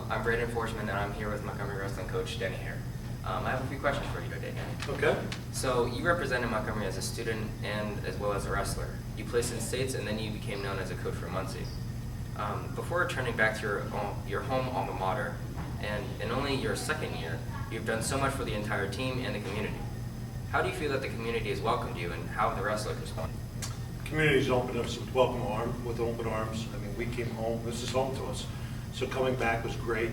I'm Braden Forsman, and I'm here with Montgomery wrestling coach Denny Hare. I have a few questions for you today, Denny. Okay. So you represented Montgomery as a student and as well as a wrestler. You placed in states, and then you became known as a coach for Muncie. Before returning back to your home alma mater, and in only your second year, you've done so much for the entire team and the community. How do you feel that the community has welcomed you, and how have the wrestlers responded? The community's opened us with open arms. I mean, we came home. This is home to us. So coming back was great.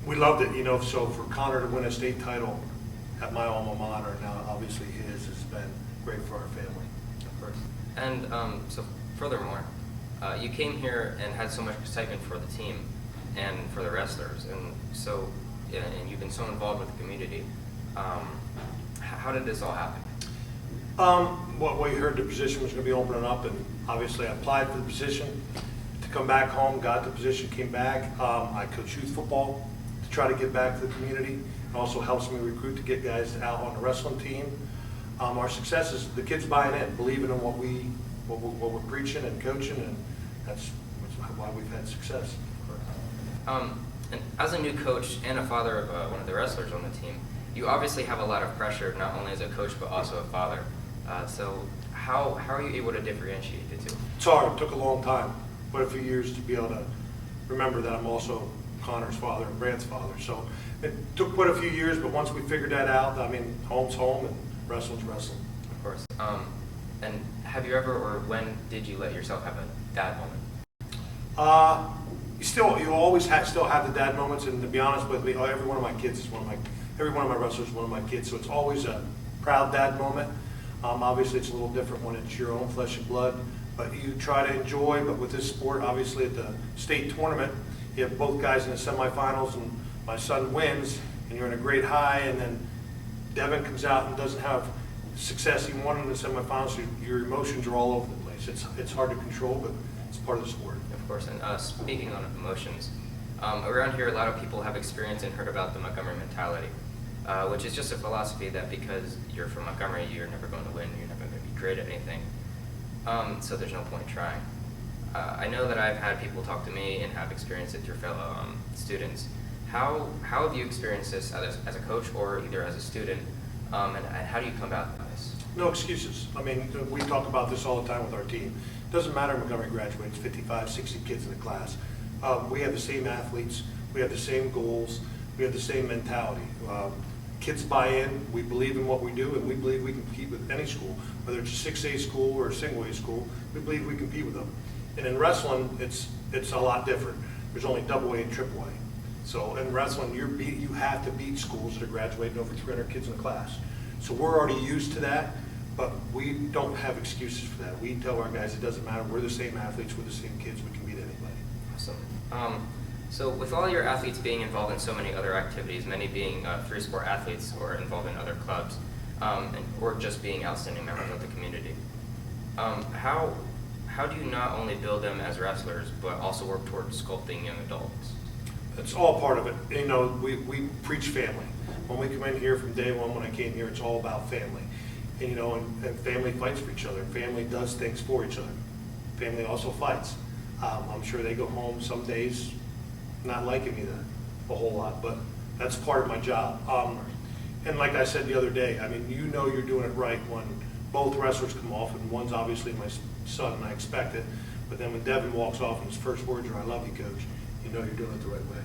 We loved it, you know. So for Connor to win a state title at my alma mater, now obviously his, has been great for our family. Of course. And so furthermore, you came here and had so much excitement for the team and for the wrestlers, and so and you've been so involved with the community. How did this all happen? Well, we heard the position was going to be opening up, and obviously I applied for the position to come back home, got the position, came back. I coach youth football to try to get back to the community. It also helps me recruit to get guys out on the wrestling team. Our success is the kids buying in, believing in what we're preaching and coaching, and that's why we've had success. And as a new coach and a father of one of the wrestlers on the team, you obviously have a lot of pressure, not only as a coach but also a father. So how are you able to differentiate the two? It's hard. It took a long time, quite a few years to be able to remember that I'm also Connor's father and Brant's father. So it took quite a few years, but once we figured that out, I mean, home's home and wrestling's wrestling. Of course. And have you ever, or when did you let yourself have a dad moment? You always still have the dad moments, and to be honest with me, every one of my wrestlers is one of my kids, so it's always a proud dad moment. Obviously, it's a little different when it's your own flesh and blood, but you try to enjoy. But with this sport, obviously at the state tournament, you have both guys in the semifinals, and my son wins, and you're in a great high, and then Devin comes out and doesn't have success. He won in the semifinals, so your emotions are all over the place. It's hard to control, but it's part of the sport. Of course, and speaking on emotions, around here a lot of people have experienced and heard about the Montgomery mentality, which is just a philosophy that because you're from Montgomery, you're never going to win, you're never going to be great at anything, so there's no point trying. I know that I've had people talk to me and have experienced it through fellow students. How have you experienced this as a coach or either as a student, and how do you come about this? No excuses. I mean, we talk about this all the time with our team. It doesn't matter if Montgomery graduates, 55, 60 kids in the class. We have the same athletes, we have the same goals, we have the same mentality. Kids buy in, we believe in what we do, and we believe we can compete with any school, whether it's a 6A school or a single A school, we believe we compete with them. And in wrestling, it's a lot different. There's only double A and triple A. So in wrestling, you have to beat schools that are graduating over 300 kids in the class. So we're already used to that, but we don't have excuses for that. We tell our guys it doesn't matter. We're the same athletes, we're the same kids, we can beat anybody. Awesome. So with all your athletes being involved in so many other activities, many being three-sport athletes or involved in other clubs, or just being outstanding members of the community, how do you not only build them as wrestlers, but also work towards sculpting young adults? It's all part of it. You know, we preach family. When we come in here from day one, when I came here, it's all about family. And, you know, and family fights for each other. Family does things for each other. Family also fights. I'm sure they go home some days not liking me a whole lot, but that's part of my job. And like I said the other day, I mean, you know you're doing it right when both wrestlers come off, and one's obviously my son, and I expect it. But then when Devin walks off and his first words are, "I love you, coach," you know you're doing it the right way.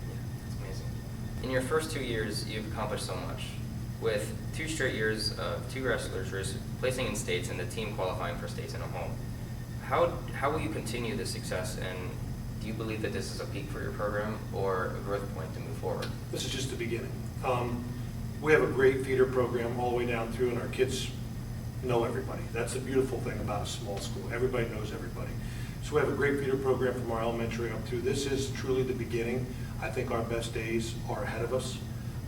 Yeah, that's amazing. In your first 2 years, you've accomplished so much. With 2 straight years of 2 wrestlers placing in states and the team qualifying for states and a home, how will you continue this success, and do you believe that this is a peak for your program or a growth point to move forward? This is just the beginning. We have a great feeder program all the way down through, and our kids know everybody. That's the beautiful thing about a small school. Everybody knows everybody. So we have a great feeder program from our elementary up through. This is truly the beginning. I think our best days are ahead of us.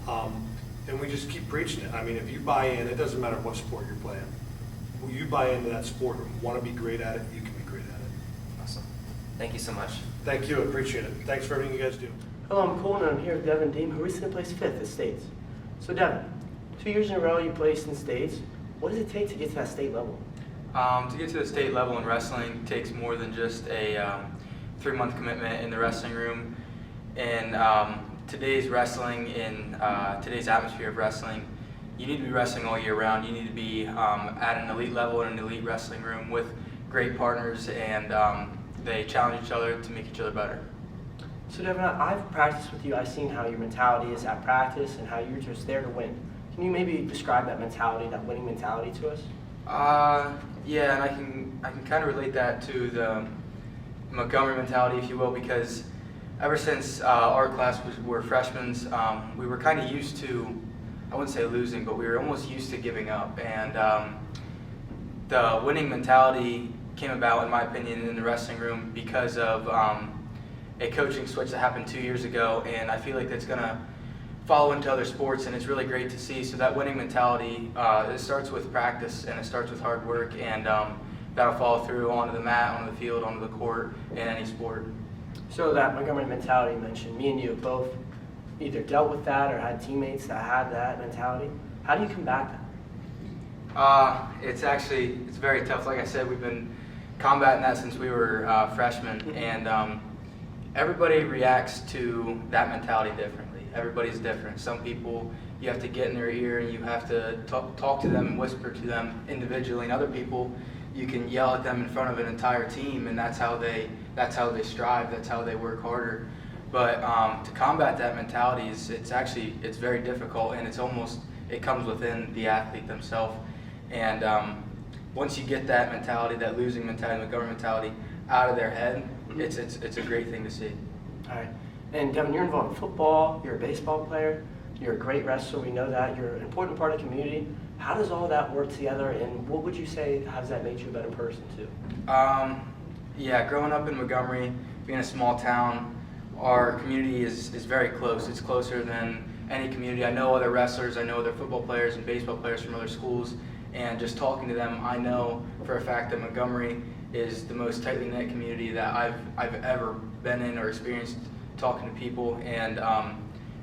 And we just keep preaching it. I mean, if you buy in, it doesn't matter what sport you're playing. When you buy into that sport and want to be great at it, you can be great at it. Awesome. Thank you so much. Thank you. I appreciate it. Thanks for everything you guys do. Hello, I'm Cole, and I'm here with Devin Deem, who recently placed 5th at states. So Devin, 2 years in a row you placed in states. What does it take to get to that state level? To get to the state level in wrestling takes more than just a 3-month commitment in the wrestling room. And today's wrestling, in today's atmosphere of wrestling, you need to be wrestling all year round. You need to be at an elite level in an elite wrestling room with great partners, and they challenge each other to make each other better. So Devin, I've practiced with you. I've seen how your mentality is at practice and how you're just there to win. Can you maybe describe that mentality, that winning mentality to us? Yeah, and I can kind of relate that to the Montgomery mentality, if you will, because ever since our class were freshmen, we were kind of used to, I wouldn't say losing, but we were almost used to giving up. And the winning mentality came about, in my opinion, in the wrestling room because of a coaching switch that happened 2 years ago, and I feel like that's going to follow into other sports, and it's really great to see. So that winning mentality, it starts with practice, and it starts with hard work, and that'll follow through onto the mat, onto the field, onto the court, in any sport. So that Montgomery mentality you mentioned, me and you have both either dealt with that or had teammates that had that mentality. How do you combat that? It's very tough. Like I said, we've been combating that since we were freshmen, and everybody reacts to that mentality differently. Everybody's different. Some people, you have to get in their ear and you have to talk to them and whisper to them individually, and other people, you can yell at them in front of an entire team, and that's how they strive. That's how they work harder. But to combat that mentality it's very difficult, and it comes within the athlete themselves. And once you get that mentality, that losing mentality, Montgomery mentality, out of their head, it's a great thing to see. All right. And Devin, you're involved in football, you're a baseball player, you're a great wrestler, we know that, you're an important part of the community. How does all that work together, and what would you say has that made you a better person too? Yeah, growing up in Montgomery, being a small town, our community is very close. It's closer than any community. I know other wrestlers, I know other football players and baseball players from other schools, and just talking to them, I know for a fact that Montgomery is the most tightly knit community that I've ever been in or experienced talking to people, and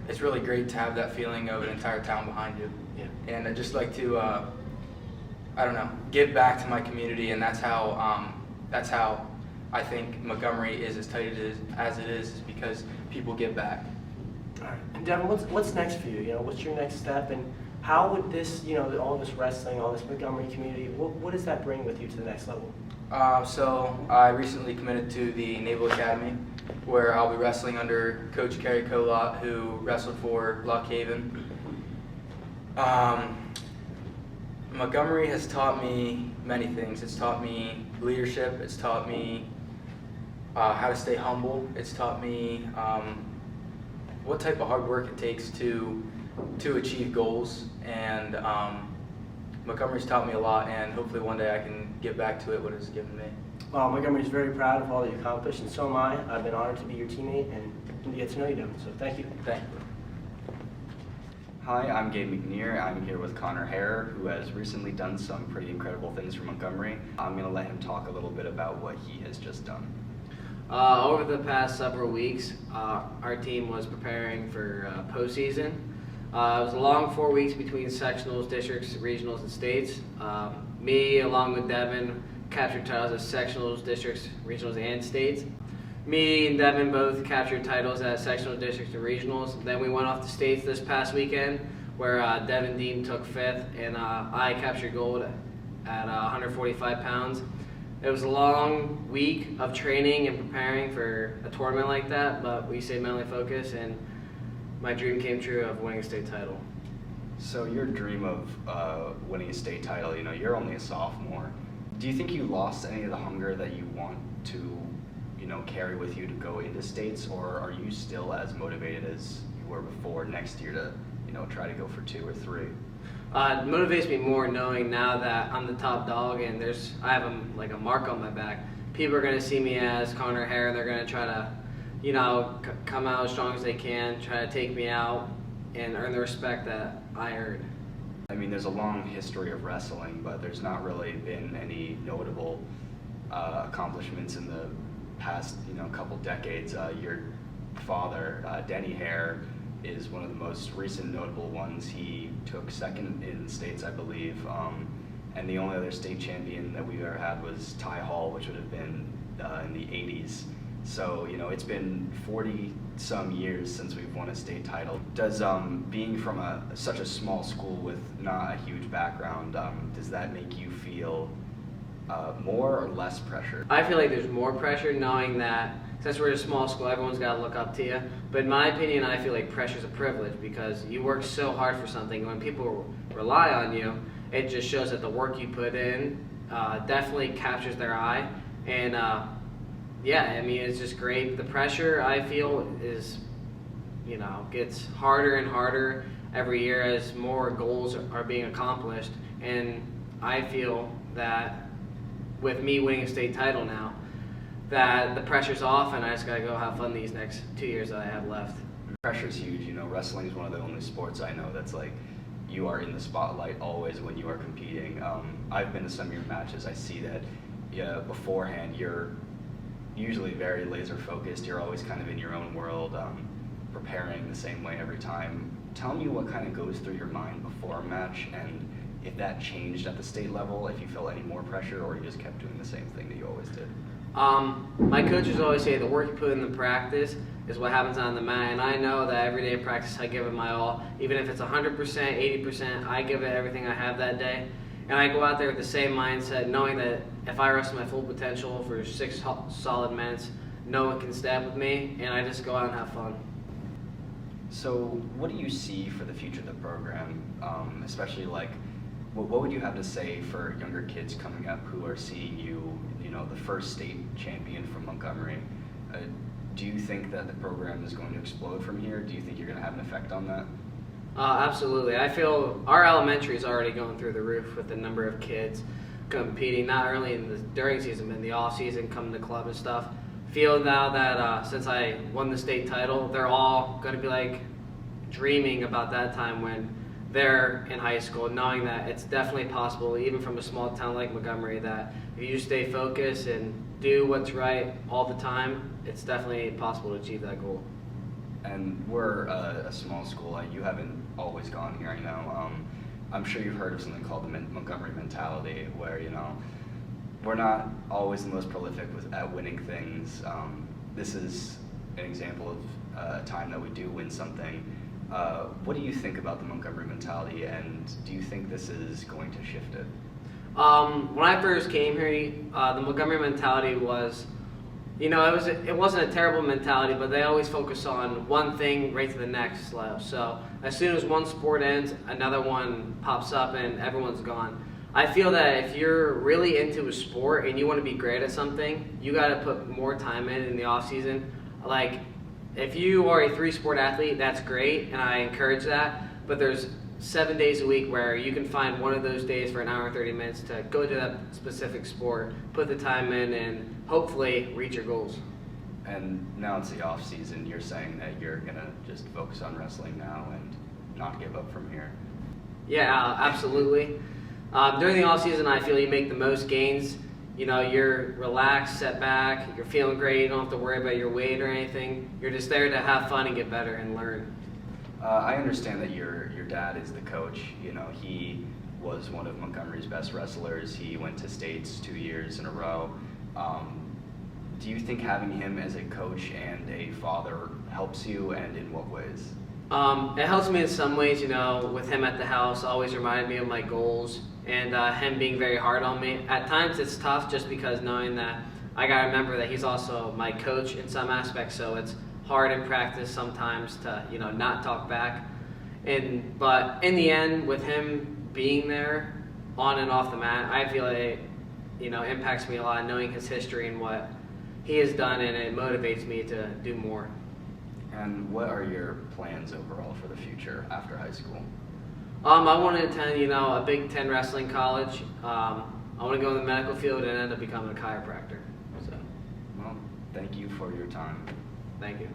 it's really great to have that feeling of an entire town behind you. Yeah. And I'd just like to, give back to my community, and that's how I think Montgomery is as tight as it is because people give back. All right. And Devin, what's next for you? What's your next step, and how would this, all this wrestling, all this Montgomery community, what does that bring with you to the next level? So I recently committed to the Naval Academy, where I'll be wrestling under Coach Kerry Colott, who wrestled for Lock Haven. Montgomery has taught me many things. It's taught me leadership. It's taught me how to stay humble. It's taught me what type of hard work it takes to achieve goals. And Montgomery's taught me a lot, and hopefully one day I can give back to it what it's given me. Well, Montgomery's very proud of all that you accomplished, and so am I. I've been honored to be your teammate and to get to know you, Devin. So thank you. Thank you. Hi, I'm Gabe McNear. I'm here with Hare, who has recently done some pretty incredible things for Montgomery. I'm going to let him talk a little bit about what he has just done. Over the past several weeks, our team was preparing for postseason. It was a long 4 weeks between sectionals, districts, regionals, and states. Me, along with Devin, captured titles as sectionals, districts, regionals, and states. Me and Devin both captured titles as sectional, districts, and regionals. Then we went off to states this past weekend, where Devin Deem took 5th, and I captured gold at 145 pounds. It was a long week of training and preparing for a tournament like that, but we stayed mentally focused, and my dream came true of winning a state title. So your dream of winning a state title, you're only a sophomore. Do you think you lost any of the hunger that you want to, carry with you to go into states, or are you still as motivated as you were before next year to, try to go for 2 or 3? It motivates me more knowing now that I'm the top dog and I have a mark on my back. People are going to see me as Connor Hare, and they're going to try to, come out as strong as they can, try to take me out, and earn the respect that I earned. I mean, there's a long history of wrestling, but there's not really been any notable accomplishments in the past, couple decades. Your father, Denny Hare, is one of the most recent notable ones. He took 2nd in states, I believe, and the only other state champion that we've ever had was Ty Hall, which would have been in the 80s. So, you know, it's been 40 some years since we've won a state title. Does being from such a small school with not a huge background, does that make you feel more or less pressure? I feel like there's more pressure knowing that since we're a small school, everyone's got to look up to you. But in my opinion, I feel like pressure's a privilege because you work so hard for something. When people rely on you, it just shows that the work you put in definitely captures their eye. And yeah, I mean, it's just great. The pressure, I feel, is, you know, gets harder and harder every year as more goals are being accomplished. And I feel that with me winning a state title now, that the pressure's off and I just gotta go have fun these next 2 years that I have left. Pressure's huge. You know, wrestling is one of the only sports I know that's like, you are in the spotlight always when you are competing. I've been to some of your matches. I see that beforehand you're usually very laser focused. You're always kind of in your own world, preparing the same way every time. Tell me what kind of goes through your mind before a match, and if that changed at the state level, if you felt any more pressure or you just kept doing the same thing that you always did. My coaches always say the work you put in the practice is what happens on the mat, and I know that every day in practice I give it my all. Even if it's 100%, 80%, I give it everything I have that day. And I go out there with the same mindset, knowing that if I wrestle my full potential for 6 solid minutes, no one can step with me, and I just go out and have fun. So what do you see for the future of the program, especially like, what would you have to say for younger kids coming up who are seeing you, you know, the first state champion from Montgomery? Do you think that the program is going to explode from here? Do you think you're going to have an effect on that? Absolutely. I feel our elementary is already going through the roof with the number of kids competing, not only in the during season, but in the off season, coming to club and stuff. Feel now that since I won the state title, they're all going to be like dreaming about that time when they're in high school, knowing that it's definitely possible, even from a small town like Montgomery, that if you stay focused and do what's right all the time, it's definitely possible to achieve that goal. And we're a small school. You haven't always gone here, I know. I'm sure you've heard of something called the Montgomery mentality, where, you know, we're not always the most prolific at winning things. This is an example of a time that we do win something. What do you think about the Montgomery mentality, and do you think this is going to shift it? When I first came here, the Montgomery mentality was, you know, it wasn't a terrible mentality, but they always focus on one thing right to the next level. So as soon as one sport ends, another one pops up and everyone's gone. I feel that if you're really into a sport and you want to be great at something, you got to put more time in the off season. Like, if you are a 3-sport athlete, that's great, and I encourage that, but there's 7 days a week where you can find one of those days for an hour and 30 minutes to go to that specific sport, put the time in, and hopefully reach your goals. And now it's the off season. You're saying that you're gonna just focus on wrestling now and not give up from here. Yeah, absolutely. During the off season, I feel you make the most gains. You know, you're relaxed, set back, you're feeling great, you don't have to worry about your weight or anything. You're just there to have fun and get better and learn. I understand that your dad is the coach. You know, he was one of Montgomery's best wrestlers. He went to states 2 years in a row. Do you think having him as a coach and a father helps you, and in what ways? It helps me in some ways, you know, with him at the house, always reminded me of my goals, and him being very hard on me. At times it's tough just because knowing that I gotta remember that he's also my coach in some aspects, so it's hard in practice sometimes to, you know, not talk back. But in the end, with him being there on and off the mat, I feel it, you know, impacts me a lot, knowing his history and what he has done, and it motivates me to do more. And what are your plans overall for the future after high school? I want to attend, you know, a Big Ten wrestling college. I want to go in the medical field and end up becoming a chiropractor. So, Well, thank you for your time. thank you.